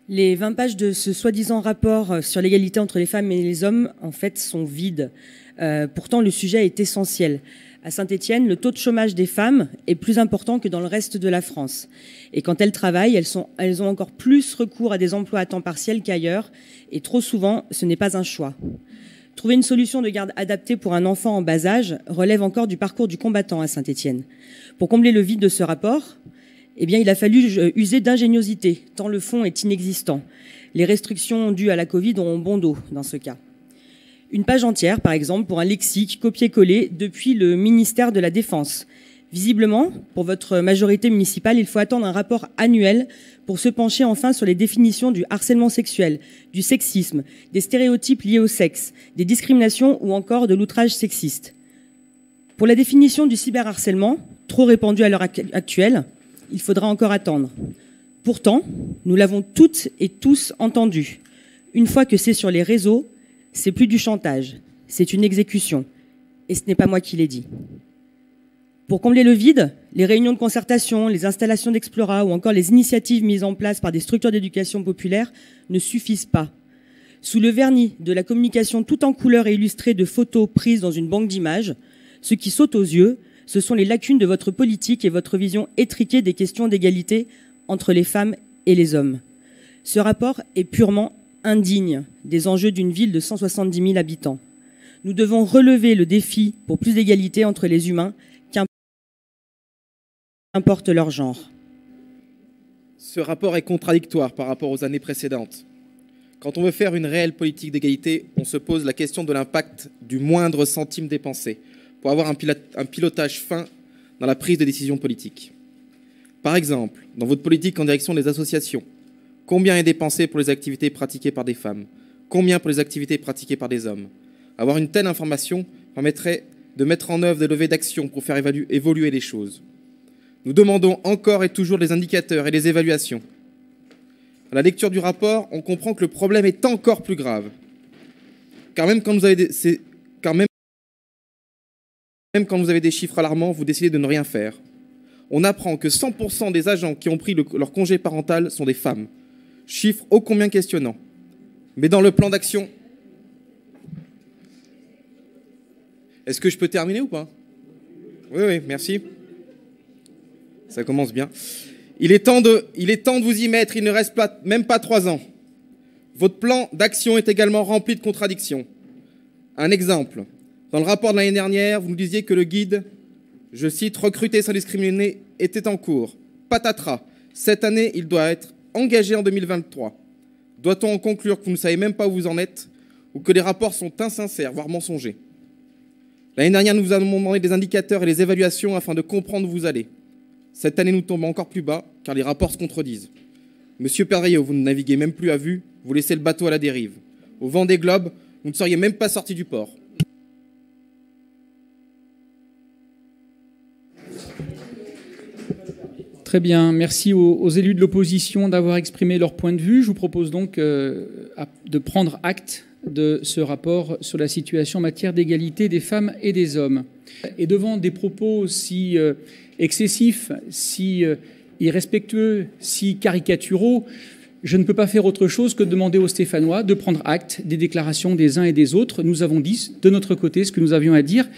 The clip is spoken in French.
Les 20 pages de ce soi-disant rapport sur l'égalité entre les femmes et les hommes, en fait, sont vides. Pourtant, le sujet est essentiel. À Saint-Étienne, le taux de chômage des femmes est plus important que dans le reste de la France. Et quand elles travaillent, elles ont encore plus recours à des emplois à temps partiel qu'ailleurs. Et trop souvent, ce n'est pas un choix. Trouver une solution de garde adaptée pour un enfant en bas âge relève encore du parcours du combattant à Saint-Étienne. Pour combler le vide de ce rapport, il a fallu user d'ingéniosité, tant le fond est inexistant. Les restrictions dues à la Covid ont bon dos dans ce cas. Une page entière, par exemple, pour un lexique copié-collé depuis le ministère de la Défense. Visiblement, pour votre majorité municipale, il faut attendre un rapport annuel pour se pencher enfin sur les définitions du harcèlement sexuel, du sexisme, des stéréotypes liés au sexe, des discriminations ou encore de l'outrage sexiste. Pour la définition du cyberharcèlement, trop répandu à l'heure actuelle, il faudra encore attendre. Pourtant, nous l'avons toutes et tous entendu. Une fois que c'est sur les réseaux, c'est plus du chantage, c'est une exécution. Et ce n'est pas moi qui l'ai dit. Pour combler le vide, les réunions de concertation, les installations d'Explora ou encore les initiatives mises en place par des structures d'éducation populaire ne suffisent pas. Sous le vernis de la communication tout en couleurs et illustrée de photos prises dans une banque d'images, ce qui saute aux yeux, ce sont les lacunes de votre politique et votre vision étriquée des questions d'égalité entre les femmes et les hommes. Ce rapport est purement indigne des enjeux d'une ville de 170 000 habitants. Nous devons relever le défi pour plus d'égalité entre les humains, qu'importe leur genre. Ce rapport est contradictoire par rapport aux années précédentes. Quand on veut faire une réelle politique d'égalité, on se pose la question de l'impact du moindre centime dépensé pour avoir un pilotage fin dans la prise de décision politique. Par exemple, dans votre politique en direction des associations, combien est dépensé pour les activités pratiquées par des femmes? Combien pour les activités pratiquées par des hommes? Avoir une telle information permettrait de mettre en œuvre des levées d'action pour faire évoluer les choses. Nous demandons encore et toujours des indicateurs et des évaluations. À la lecture du rapport, on comprend que le problème est encore plus grave. Car même quand vous avez des chiffres alarmants, vous décidez de ne rien faire. On apprend que 100% des agents qui ont pris leur congé parental sont des femmes. Chiffre ô combien questionnant. Mais dans le plan d'action... Est-ce que je peux terminer ou pas? Oui, merci. Ça commence bien. Il est temps de vous y mettre, il ne reste même pas 3 ans. Votre plan d'action est également rempli de contradictions. Un exemple. Dans le rapport de l'année dernière, vous nous disiez que le guide, je cite, « Recruter sans discriminer » était en cours. Patatras. Cette année, il doit être engagé en 2023. Doit-on en conclure que vous ne savez même pas où vous en êtes ou que les rapports sont insincères, voire mensongers? L'année dernière, nous vous avons demandé des indicateurs et des évaluations afin de comprendre où vous allez. Cette année, nous tombons encore plus bas, car les rapports se contredisent. Monsieur Perdriau, vous ne naviguez même plus à vue, vous laissez le bateau à la dérive. Au vent des globes, vous ne seriez même pas sorti du port. Très bien, merci aux élus de l'opposition d'avoir exprimé leur point de vue. Je vous propose donc de prendre acte de ce rapport sur la situation en matière d'égalité des femmes et des hommes. Et devant des propos si excessifs, si irrespectueux, si caricaturaux, je ne peux pas faire autre chose que de demander aux Stéphanois de prendre acte des déclarations des uns et des autres. Nous avons dit de notre côté ce que nous avions à dire.